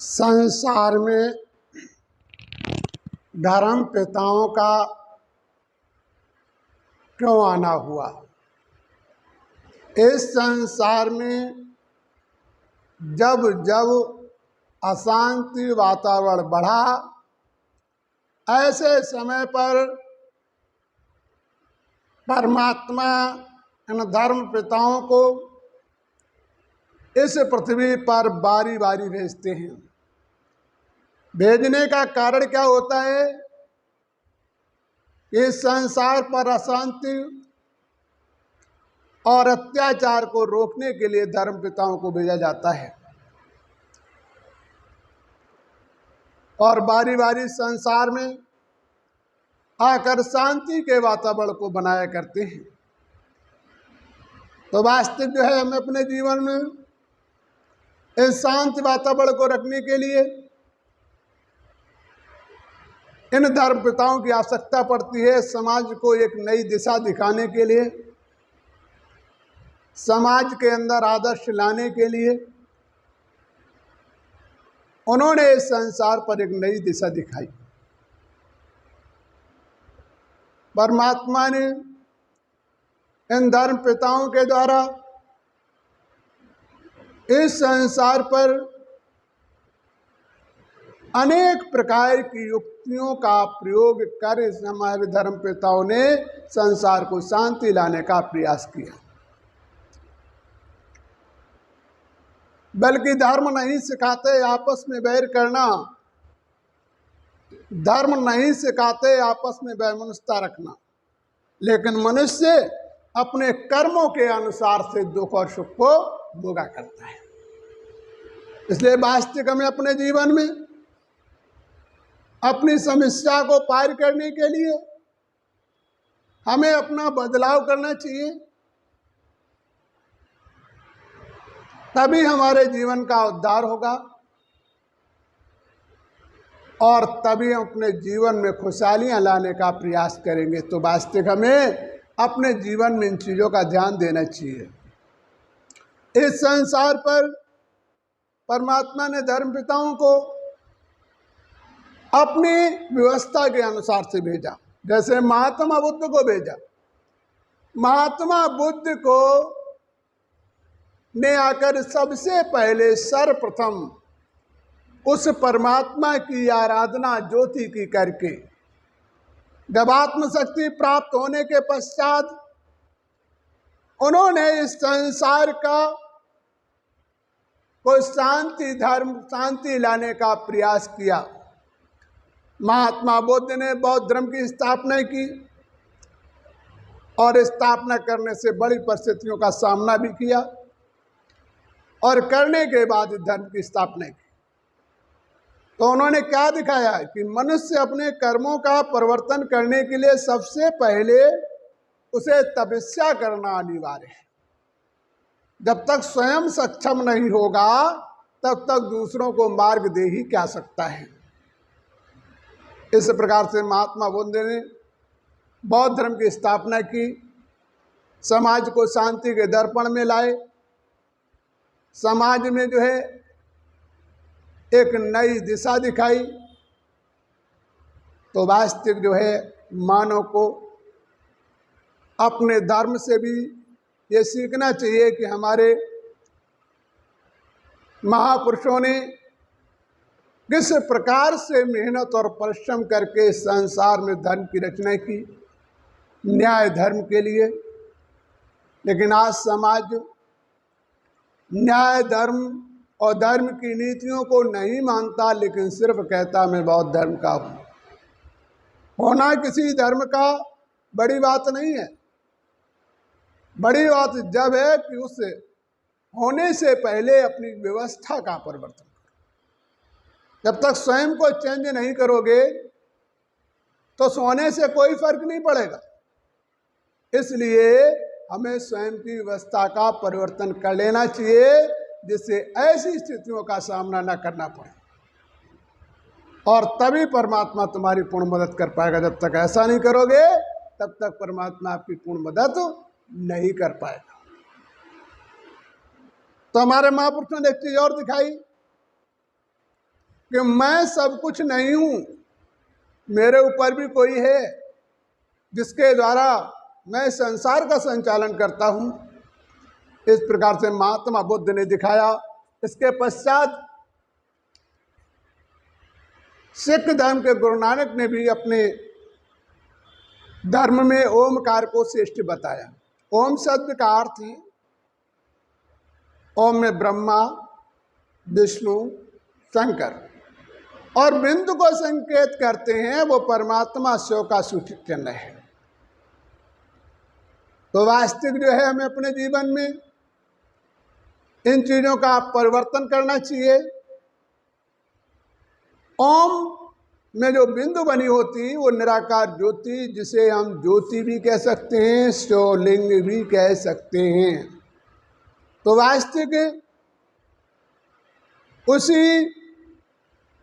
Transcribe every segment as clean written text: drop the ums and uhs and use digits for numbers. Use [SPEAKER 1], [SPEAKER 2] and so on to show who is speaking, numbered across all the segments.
[SPEAKER 1] संसार में धर्म पिताओं का क्यों आना हुआ। इस संसार में जब जब अशांति वातावरण बढ़ा, ऐसे समय पर परमात्मा इन धर्म पिताओं को इस पृथ्वी पर बारी बारी भेजते हैं। भेजने का कारण क्या होता है? इस संसार पर अशांति और अत्याचार को रोकने के लिए धर्म पिताओं को भेजा जाता है और बारी बारी संसार में आकर शांति के वातावरण को बनाया करते हैं। तो वास्तविक जो है, हमें अपने जीवन में इस शांति वातावरण को रखने के लिए इन धर्म पिताओं की आवश्यकता पड़ती है। समाज को एक नई दिशा दिखाने के लिए, समाज के अंदर आदर्श लाने के लिए उन्होंने इस संसार पर एक नई दिशा दिखाई। परमात्मा ने इन धर्म पिताओं के द्वारा इस संसार पर अनेक प्रकार की युक्तियों का प्रयोग कर हमारे धर्म पिताओं ने संसार को शांति लाने का प्रयास किया। बल्कि धर्म नहीं सिखाते आपस में बैर करना, धर्म नहीं सिखाते आपस में वैमनस्यता रखना, लेकिन मनुष्य अपने कर्मों के अनुसार से दुख और सुख को भोगा करता है। इसलिए वास्तविक हमें अपने जीवन में अपनी समस्या को पार करने के लिए हमें अपना बदलाव करना चाहिए। तभी हमारे जीवन का उद्धार होगा और तभी हम अपने जीवन में खुशहालियां लाने का प्रयास करेंगे। तो वास्तविक हमें अपने जीवन में इन चीज़ों का ध्यान देना चाहिए। इस संसार पर परमात्मा ने धर्म पिताओं को अपनी व्यवस्था के अनुसार से भेजा। जैसे महात्मा बुद्ध को भेजा, महात्मा बुद्ध को ने आकर सबसे पहले सर्वप्रथम उस परमात्मा की आराधना ज्योति की करके, जब आत्मशक्ति प्राप्त होने के पश्चात उन्होंने इस संसार का कोई शांति लाने का प्रयास किया। महात्मा बुद्ध ने बौद्ध धर्म की स्थापना की और स्थापना करने से बड़ी परिस्थितियों का सामना भी किया और करने के बाद धर्म की स्थापना की। तो उन्होंने क्या दिखाया कि मनुष्य अपने कर्मों का परिवर्तन करने के लिए सबसे पहले उसे तपस्या करना अनिवार्य है। जब तक स्वयं सक्षम नहीं होगा तब तक दूसरों को मार्ग दे ही क्या सकता है। इस प्रकार से महात्मा बुद्ध ने बौद्ध धर्म की स्थापना की, समाज को शांति के दर्पण में लाए, समाज में जो है एक नई दिशा दिखाई। तो वास्तविक जो है मानव को अपने धर्म से भी ये सीखना चाहिए कि हमारे महापुरुषों ने किस प्रकार से मेहनत और परिश्रम करके संसार में धर्म की रचना की, न्याय धर्म के लिए। लेकिन आज समाज न्याय धर्म और धर्म की नीतियों को नहीं मानता, लेकिन सिर्फ कहता मैं बौद्ध धर्म का हूँ। होना किसी धर्म का बड़ी बात नहीं है। बड़ी बात जब है कि उस होने से पहले अपनी व्यवस्था का परिवर्तन। जब तक स्वयं को चेंज नहीं करोगे तो सोने से कोई फर्क नहीं पड़ेगा। इसलिए हमें स्वयं की व्यवस्था का परिवर्तन कर लेना चाहिए, जिससे ऐसी स्थितियों का सामना न करना पड़े, और तभी परमात्मा तुम्हारी पूर्ण मदद कर पाएगा। जब तक ऐसा नहीं करोगे तब तक परमात्मा आपकी पूर्ण मदद नहीं कर पाएगा। तो हमारे महापुरुषों ने एक चीज और दिखाई कि मैं सब कुछ नहीं हूँ, मेरे ऊपर भी कोई है जिसके द्वारा मैं संसार का संचालन करता हूँ। इस प्रकार से महात्मा बुद्ध ने दिखाया। इसके पश्चात सिख धर्म के गुरु नानक ने भी अपने धर्म में ओमकार को श्रेष्ठ बताया। ओम शब्द का अर्थ है, ओम में ब्रह्मा, विष्णु, शंकर, और बिंदु को संकेत करते हैं वो परमात्मा शिव का सूचित चिन्ह है। तो वास्तविक जो है हमें अपने जीवन में इन चीजों का परिवर्तन करना चाहिए। ओम में जो बिंदु बनी होती वो निराकार ज्योति, जिसे हम ज्योति भी कह सकते हैं, शिवलिंग भी कह सकते हैं। तो वास्तविक उसी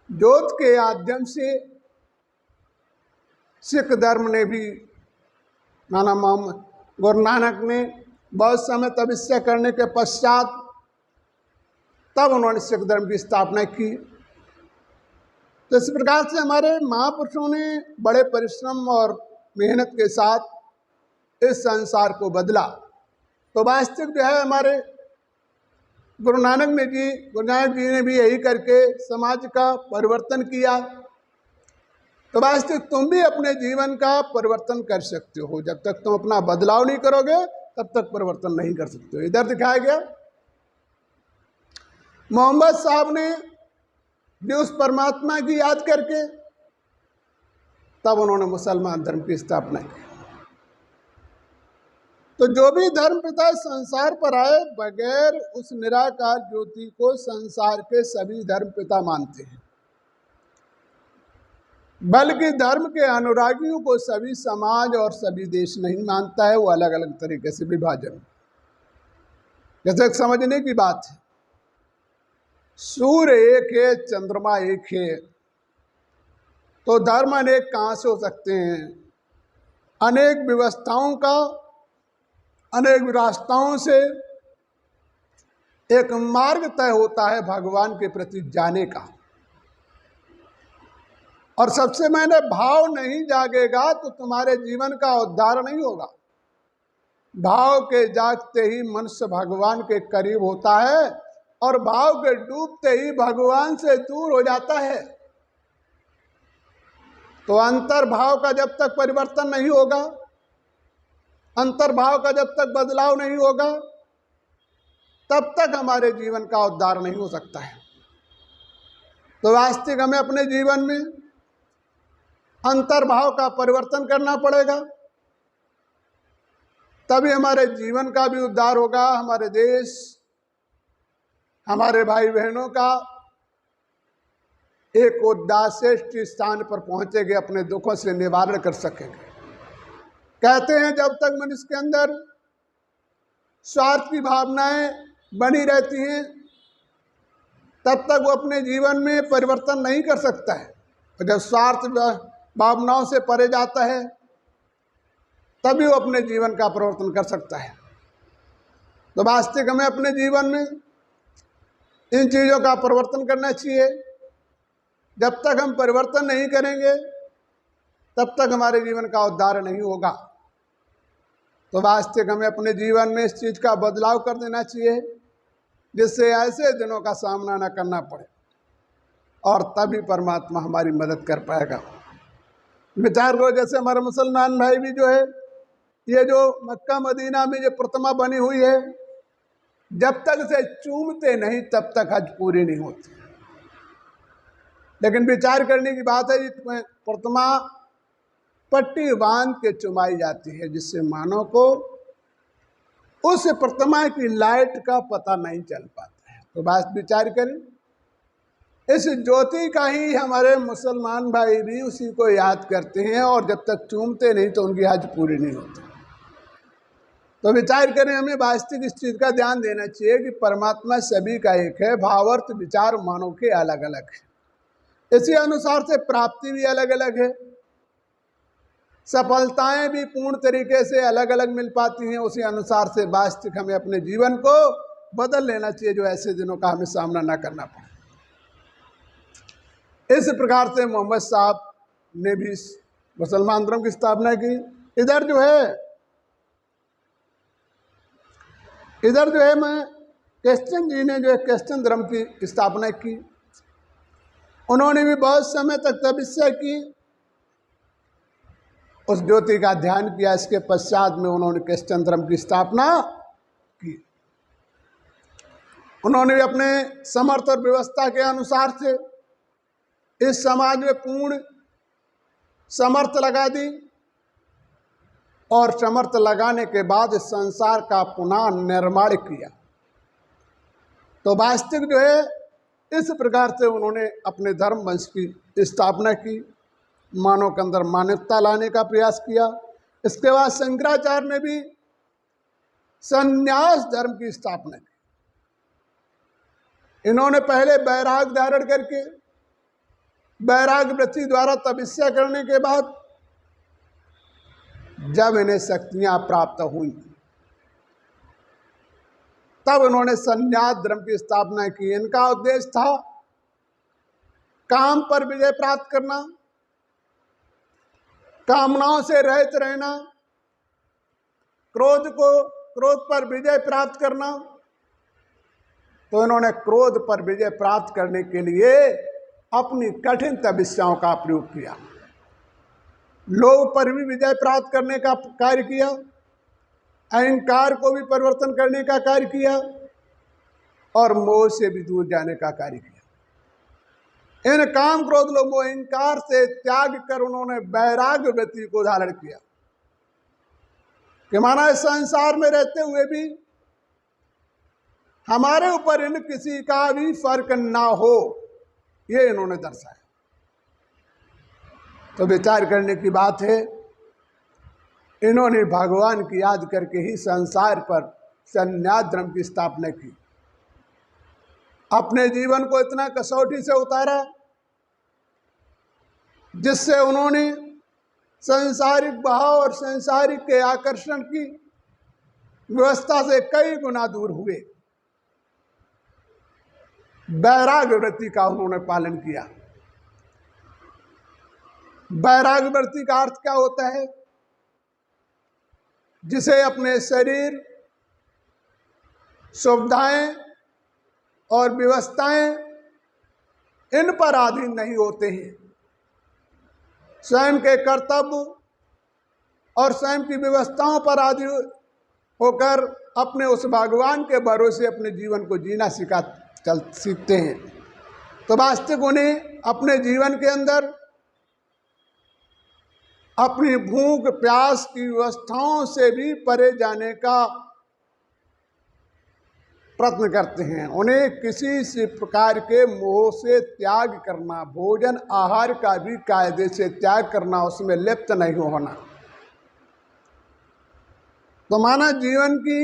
[SPEAKER 1] ज्योत के माध्यम से सिख धर्म ने भी नाना मोहम्मद गुरु नानक ने बहुत समय तपस्या करने के पश्चात तब उन्होंने सिख धर्म की स्थापना की। तो इस प्रकार से हमारे महापुरुषों ने बड़े परिश्रम और मेहनत के साथ इस संसार को बदला। तो वास्तविक जो है हमारे गुरु नानक जी ने भी यही करके समाज का परिवर्तन किया। तो वास्तविक तुम भी अपने जीवन का परिवर्तन कर सकते हो। जब तक तुम अपना बदलाव नहीं करोगे तब तक परिवर्तन नहीं कर सकते हो। इधर दिखाया गया मोहम्मद साहब ने भी उस परमात्मा की याद करके तब उन्होंने मुसलमान धर्म की स्थापना की। तो जो भी धर्म पिता संसार पर आए बगैर उस निराकार ज्योति को संसार के सभी धर्म पिता मानते हैं, बल्कि धर्म के अनुरागियों को सभी समाज और सभी देश नहीं मानता है। वो अलग अलग तरीके से विभाजन, जैसे समझने की बात है, सूर्य एक है, चंद्रमा एक है, तो धर्म अनेक कहाँ से हो सकते हैं? अनेक व्यवस्थाओं का, अनेक रास्ताओं से एक मार्ग तय होता है भगवान के प्रति जाने का। और सबसे मैंने भाव नहीं जागेगा तो तुम्हारे जीवन का उद्धार नहीं होगा। भाव के जागते ही मनुष्य भगवान के करीब होता है और भाव के डूबते ही भगवान से दूर हो जाता है। तो अंतर्भाव का जब तक परिवर्तन नहीं होगा, अंतर्भाव का जब तक बदलाव नहीं होगा, तब तक हमारे जीवन का उद्धार नहीं हो सकता है। तो वास्तविक हमें अपने जीवन में अंतर्भाव का परिवर्तन करना पड़ेगा, तभी हमारे जीवन का भी उद्धार होगा। हमारे देश, हमारे भाई बहनों का एक उदाश्रेष्ठ स्थान पर पहुंचेंगे, अपने दुखों से निवारण कर सकेंगे। कहते हैं जब तक मनुष्य के अंदर स्वार्थ की भावनाएं बनी रहती हैं तब तक वो अपने जीवन में परिवर्तन नहीं कर सकता है। और जब स्वार्थ भावनाओं से परे जाता है तभी वो अपने जीवन का परिवर्तन कर सकता है। तो वास्तविक हमें अपने जीवन में इन चीज़ों का परिवर्तन करना चाहिए। जब तक हम परिवर्तन नहीं करेंगे तब तक हमारे जीवन का उद्धार नहीं होगा। तो वास्तविक हमें अपने जीवन में इस चीज़ का बदलाव कर देना चाहिए जिससे ऐसे दिनों का सामना न करना पड़े, और तभी परमात्मा हमारी मदद कर पाएगा। विचार करो, जैसे हमारे मुसलमान भाई भी जो है, ये जो मक्का मदीना में जो प्रतिमा बनी हुई है, जब तक इसे चूमते नहीं तब तक हज पूरी नहीं होती। लेकिन विचार करने की बात है, इसमें प्रतिमा पट्टी बांध के चुमाई जाती है जिससे मानव को उस प्रतिमा की लाइट का पता नहीं चल पाता है। तो बस विचार करें, इस ज्योति का ही हमारे मुसलमान भाई भी उसी को याद करते हैं, और जब तक चूमते नहीं तो उनकी हज पूरी नहीं होती। तो विचार करें, हमें वास्तविक इस चीज़ का ध्यान देना चाहिए कि परमात्मा सभी का एक है, भावार्थ विचार मानव के अलग अलग है। इसी अनुसार से प्राप्ति भी अलग अलग है, सफलताएं भी पूर्ण तरीके से अलग अलग मिल पाती हैं। उसी अनुसार से वास्तविक हमें अपने जीवन को बदल लेना चाहिए जो ऐसे दिनों का हमें सामना ना करना पड़े। इस प्रकार से मोहम्मद साहब ने भी मुसलमान धर्म की स्थापना की। इधर जो है मैं क्रिश्चियन जी ने जो है क्रिश्चियन धर्म की स्थापना की। उन्होंने भी बहुत समय तक तपस्या की, उस ज्योति का ध्यान किया। इसके पश्चात में उन्होंने क्रिश्चियन धर्म की स्थापना की। उन्होंने भी अपने समर्थ और व्यवस्था के अनुसार से इस समाज में पूर्ण समर्थ लगा दी, और समर्थ लगाने के बाद इस संसार का पुनः निर्माण किया। तो वास्तविक जो है इस प्रकार से उन्होंने अपने धर्म वंश की स्थापना की, मानव के अंदर मानवता लाने का प्रयास किया। इसके बाद शंकराचार्य ने भी संन्यास धर्म की स्थापना की। इन्होंने पहले वैराग धारण करके वैराग वृत्ति द्वारा तपस्या करने के बाद जब इन्हें शक्तियां प्राप्त हुई, तब उन्होंने संन्यास धर्म की स्थापना की। इनका उद्देश्य था काम पर विजय प्राप्त करना, कामनाओं से रहित रहना, क्रोध पर विजय प्राप्त करना। तो इन्होंने क्रोध पर विजय प्राप्त करने के लिए अपनी कठिन तपस्याओं का प्रयोग किया। लोभ पर भी विजय प्राप्त करने का कार्य किया, अहंकार को भी परिवर्तन करने का कार्य किया, और मोह से भी दूर जाने का कार्य किया। इन काम क्रोध लोभ मोह अहंकार से त्याग कर उन्होंने वैराग्य वृत्ति को धारण किया कि माना इस संसार में रहते हुए भी हमारे ऊपर इन किसी का भी फर्क ना हो, ये इन्होंने दर्शाया। तो विचार करने की बात है, इन्होंने भगवान की याद करके ही संसार पर संन्यास धर्म की स्थापना की। अपने जीवन को इतना कसौटी से उतारा जिससे उन्होंने सांसारिक भाव और सांसारिक के आकर्षण की व्यवस्था से कई गुना दूर हुए। वैराग्य वृत्ति का उन्होंने पालन किया। वैराग्य वृत्ति का अर्थ क्या होता है? जिसे अपने शरीर, सुविधाएं और व्यवस्थाएं इन पर अधीन नहीं होते हैं। स्वयं के कर्तव्य और स्वयं की व्यवस्थाओं पर अधीन होकर अपने उस भगवान के भरोसे अपने जीवन को जीना सीखते हैं। तो वास्तविक उन्हें अपने जीवन के अंदर अपनी भूख प्यास की व्यवस्थाओं से भी परे जाने का प्रयत्न करते हैं। उन्हें किसी से प्रकार के मोह से त्याग करना, भोजन आहार का भी कायदे से त्याग करना, उसमें लिप्त नहीं होना। तो माना जीवन की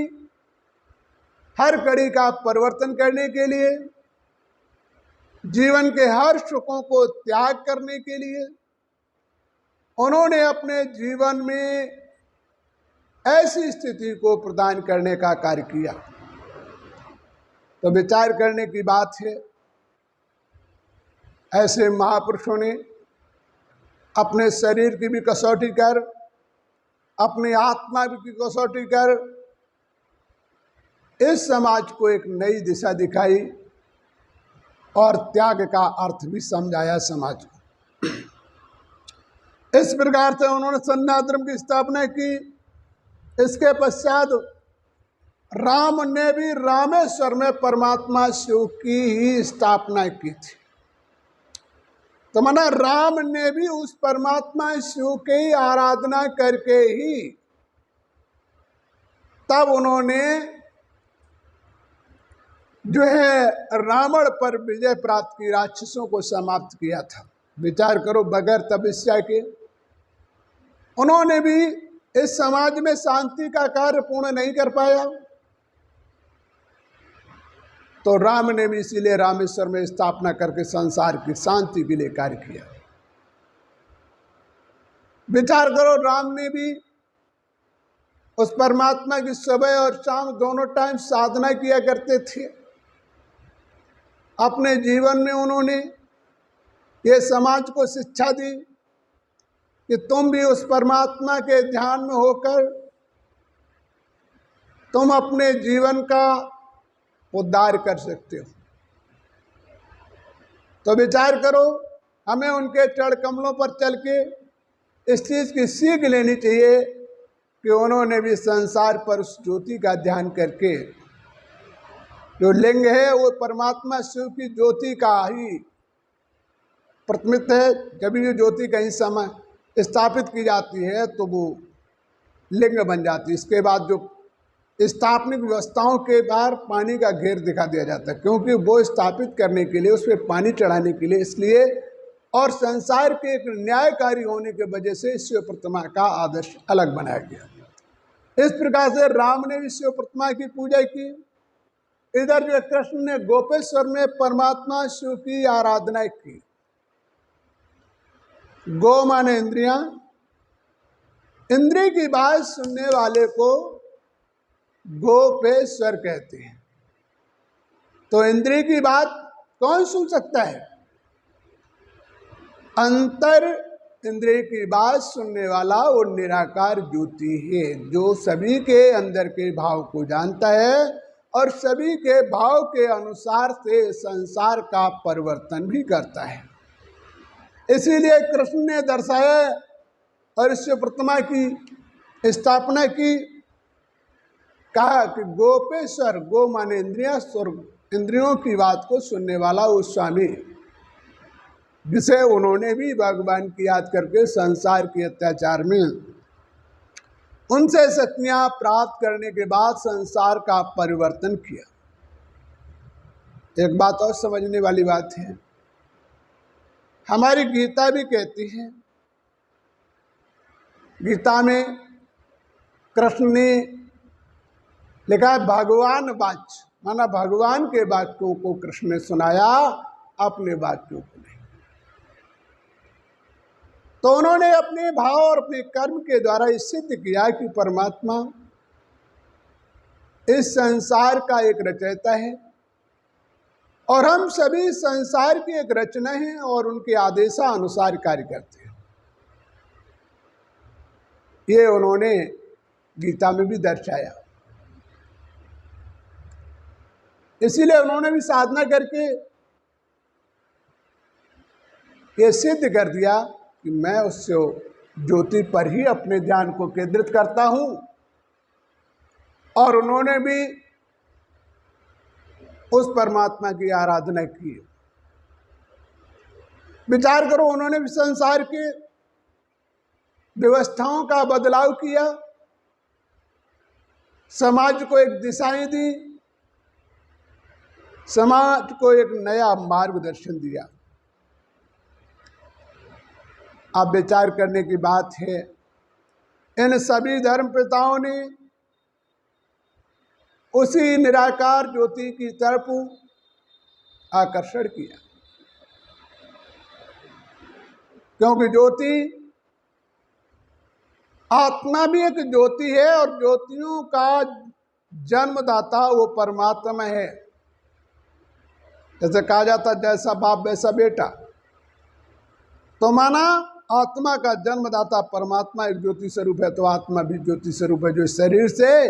[SPEAKER 1] हर कड़ी का परिवर्तन करने के लिए, जीवन के हर सुखों को त्याग करने के लिए उन्होंने अपने जीवन में ऐसी स्थिति को प्रदान करने का कार्य किया। तो विचार करने की बात है, ऐसे महापुरुषों ने अपने शरीर की भी कसौटी कर, अपनी आत्मा की कसौटी कर इस समाज को एक नई दिशा दिखाई और त्याग का अर्थ भी समझाया समाज को। इस प्रकार से उन्होंने संन्यास धर्म की स्थापना की। इसके पश्चात राम ने भी रामेश्वर में परमात्मा शिव की ही स्थापना की थी। तो माना राम ने भी उस परमात्मा शिव की ही आराधना करके ही तब उन्होंने जो है रावण पर विजय प्राप्त की, राक्षसों को समाप्त किया था। विचार करो, बगैर तपस्या के उन्होंने भी इस समाज में शांति का कार्य पूर्ण नहीं कर पाया। तो राम ने भी इसीलिए रामेश्वर में स्थापना करके संसार की शांति के लिए कार्य किया। विचार करो, राम ने भी उस परमात्मा की सुबह और शाम दोनों टाइम साधना किया करते थे। अपने जीवन में उन्होंने ये समाज को शिक्षा दी कि तुम भी उस परमात्मा के ध्यान में होकर तुम अपने जीवन का उद्धार कर सकते हो। तो विचार करो, हमें उनके चरण कमलों पर चल के इस चीज की सीख लेनी चाहिए कि उन्होंने भी संसार पर उस ज्योति का ध्यान करके, जो लिंग है वो परमात्मा शिव की ज्योति का ही प्रतिनिधित्व है। जब ये ज्योति कहीं समय स्थापित की जाती है तो वो लिंग बन जाती है। इसके बाद जो स्थापनिक व्यवस्थाओं के बाहर पानी का घेर दिखा दिया जाता है, क्योंकि वो स्थापित करने के लिए, उस पर पानी चढ़ाने के लिए, इसलिए और संसार के एक न्यायकारी होने के वजह से शिव प्रतिमा का आदर्श अलग बनाया गया। इस प्रकार से राम ने भी शिव प्रतिमा की पूजा की। इधर जो कृष्ण ने गोपेश्वर में परमात्मा शिव की आराधना की। गो माने इंद्रियां, इंद्रिय की बात सुनने वाले को गोपेश्वर कहते हैं। तो इंद्रिय की बात कौन सुन सकता है? अंतर इंद्रिय की बात सुनने वाला वो निराकार ज्योति है, जो सभी के अंदर के भाव को जानता है और सभी के भाव के अनुसार से संसार का परिवर्तन भी करता है। इसीलिए कृष्ण ने दर्शाया और इस प्रतिमा की स्थापना की, कहा कि गोपेश्वर, गो माने इंद्रियां, स्वर्ग इंद्रियों की बात को सुनने वाला वो स्वामी, जिसे उन्होंने भी भगवान की याद करके संसार के अत्याचार में उनसे शक्तियां प्राप्त करने के बाद संसार का परिवर्तन किया। एक बात और समझने वाली बात है, हमारी गीता भी कहती है, गीता में कृष्ण ने लिखा है भगवान वाच्य, माना भगवान के वाक्यों को कृष्ण ने सुनाया, अपने वाक्यों को नहीं। तो उन्होंने अपने भाव और अपने कर्म के द्वारा इस सिद्ध किया कि परमात्मा इस संसार का एक रचयिता है और हम सभी संसार की एक रचना है और उनके आदेशानुसार कार्य करते हैं। ये उन्होंने गीता में भी दर्शाया। इसीलिए उन्होंने भी साधना करके ये सिद्ध कर दिया कि मैं उस ज्योति पर ही अपने ध्यान को केंद्रित करता हूं। और उन्होंने भी उस परमात्मा की आराधना की। विचार करो, उन्होंने भी संसार के व्यवस्थाओं का बदलाव किया, समाज को एक दिशाएं दी, समाज को एक नया मार्गदर्शन दिया। अब विचार करने की बात है, इन सभी धर्म पिताओं ने उसी निराकार ज्योति की तरफ आकर्षण किया, क्योंकि ज्योति आत्मा भी एक ज्योति है और ज्योतियों का जन्मदाता वो परमात्मा है। जैसे कहा जाता जैसा बाप वैसा बेटा, तो माना आत्मा का जन्मदाता परमात्मा एक ज्योति स्वरूप है, तो आत्मा भी ज्योति स्वरूप है, जो शरीर से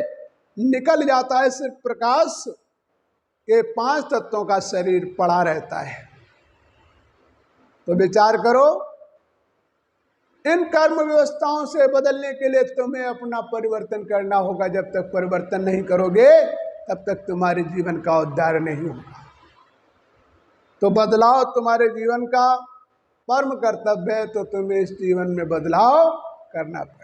[SPEAKER 1] निकल जाता है सिर्फ प्रकाश के 5 तत्वों का शरीर पड़ा रहता है। तो विचार करो, इन कर्म व्यवस्थाओं से बदलने के लिए तुम्हें अपना परिवर्तन करना होगा। जब तक परिवर्तन नहीं करोगे तब तक तुम्हारे जीवन का उद्धार नहीं होगा। तो बदलाव तुम्हारे जीवन का परम कर्तव्य है, तो तुम्हें इस जीवन में बदलाव करना पड़ेगा।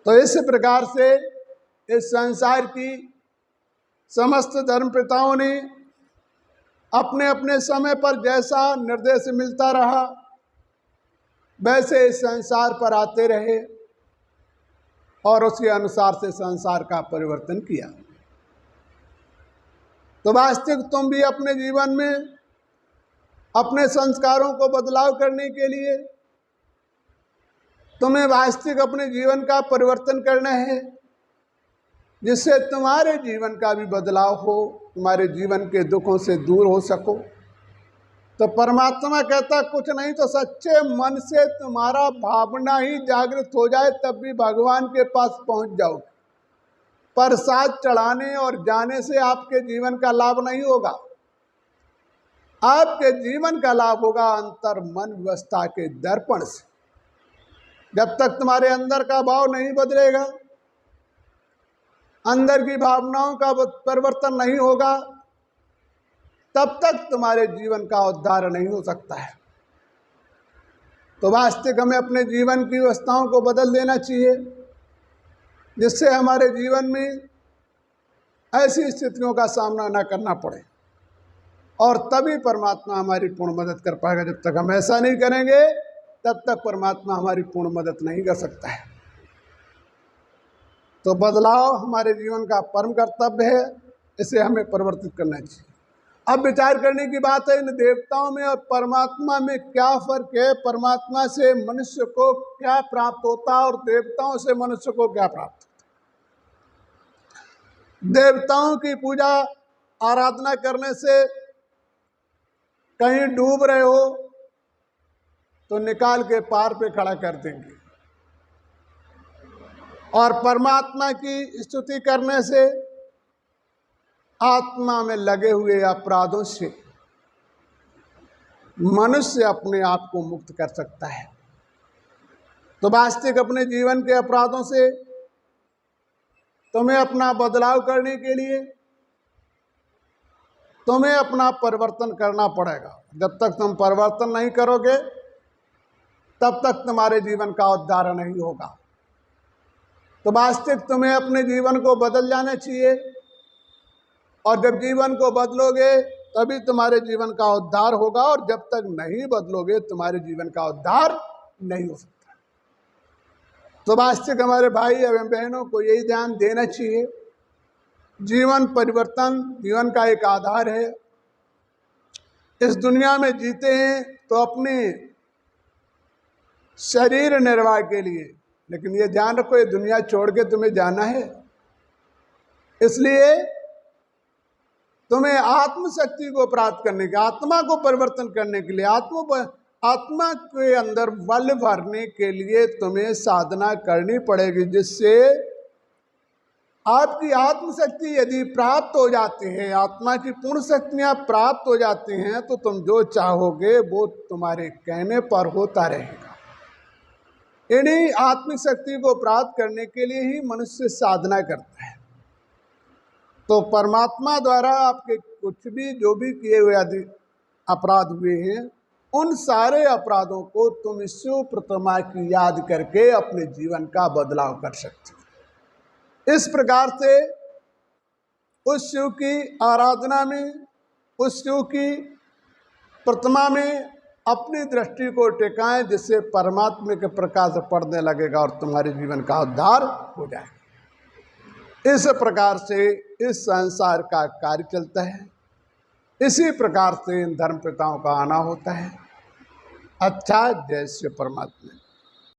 [SPEAKER 1] तो इस प्रकार से इस संसार की समस्त धर्म पिताओं ने अपने अपने समय पर जैसा निर्देश मिलता रहा वैसे इस संसार पर आते रहे और उसके अनुसार से संसार का परिवर्तन किया। तो वास्तविक तुम भी अपने जीवन में अपने संस्कारों को बदलाव करने के लिए तुम्हें वास्तविक अपने जीवन का परिवर्तन करना है, जिससे तुम्हारे जीवन का भी बदलाव हो, तुम्हारे जीवन के दुखों से दूर हो सको। तो परमात्मा कहता कुछ नहीं तो सच्चे मन से तुम्हारा भावना ही जागृत हो जाए तब भी भगवान के पास पहुंच जाओगे। प्रसाद चढ़ाने और जाने से आपके जीवन का लाभ नहीं होगा। आपके जीवन का लाभ होगा अंतर मन व्यवस्था के दर्पण से। जब तक तुम्हारे अंदर का भाव नहीं बदलेगा, अंदर की भावनाओं का परिवर्तन नहीं होगा, तब तक तुम्हारे जीवन का उद्धार नहीं हो सकता है। तो वास्तविक हमें अपने जीवन की व्यवस्थाओं को बदल देना चाहिए, जिससे हमारे जीवन में ऐसी स्थितियों का सामना न करना पड़े, और तभी परमात्मा हमारी पूर्ण मदद कर पाएगा। जब तक हम ऐसा नहीं करेंगे तब तक परमात्मा हमारी पूर्ण मदद नहीं कर सकता है। तो बदलाव हमारे जीवन का परम कर्तव्य है, इसे हमें परिवर्तित करना चाहिए। अब विचार करने की बात है इन देवताओं में और परमात्मा में क्या फर्क है, परमात्मा से मनुष्य को क्या प्राप्त होता है और देवताओं से मनुष्य को क्या प्राप्त होता है। देवताओं की पूजा आराधना करने से कहीं डूब रहे हो तो निकाल के पार पे खड़ा कर देंगे, और परमात्मा की स्तुति करने से आत्मा में लगे हुए अपराधों से मनुष्य अपने आप को मुक्त कर सकता है। तो वास्तविक अपने जीवन के अपराधों से तुम्हें अपना बदलाव करने के लिए तुम्हें अपना परिवर्तन करना पड़ेगा। जब तक तुम परिवर्तन नहीं करोगे तब तक तुम्हारे जीवन का उद्धार नहीं होगा। तो वास्तविक तुम्हें अपने जीवन को बदल जाना चाहिए, और जब जीवन को बदलोगे तभी तुम्हारे जीवन का उद्धार होगा, और जब तक नहीं बदलोगे तुम्हारे जीवन का उद्धार नहीं हो सकता। तो वास्तविक हमारे भाई एवं बहनों को यही ध्यान देना चाहिए, जीवन परिवर्तन जीवन का एक आधार है। इस दुनिया में जीते हैं तो अपने शरीर निर्वाह के लिए, लेकिन ये ध्यान रखो ये दुनिया छोड़ के तुम्हें जाना है, इसलिए तुम्हें आत्मशक्ति को प्राप्त करने के, आत्मा को परिवर्तन करने के लिए, आत्मा के अंदर बल भरने के लिए तुम्हें साधना करनी पड़ेगी, जिससे आपकी आत्मशक्ति यदि प्राप्त हो जाती है, आत्मा की पूर्ण शक्तियां प्राप्त हो जाती हैं, तो तुम जो चाहोगे वो तुम्हारे कहने पर होता रहेगा। इन्हीं आत्मिक शक्ति को प्राप्त करने के लिए ही मनुष्य साधना करता है। तो परमात्मा द्वारा आपके कुछ भी जो भी किए हुए अपराध हुए हैं, उन सारे अपराधों को तुम शिव प्रतिमा की याद करके अपने जीवन का बदलाव कर सकते हो। इस प्रकार से उस शिव की आराधना में, उस शिव की प्रतिमा में अपनी दृष्टि को टिकाएं, जिससे परमात्मा के प्रकाश पड़ने लगेगा और तुम्हारे जीवन का उद्धार हो जाएगा। इस प्रकार से इस संसार का कार्य चलता है, इसी प्रकार से इन धर्म पिताओं का आना होता है। अच्छा, जय श्री परमात्मा।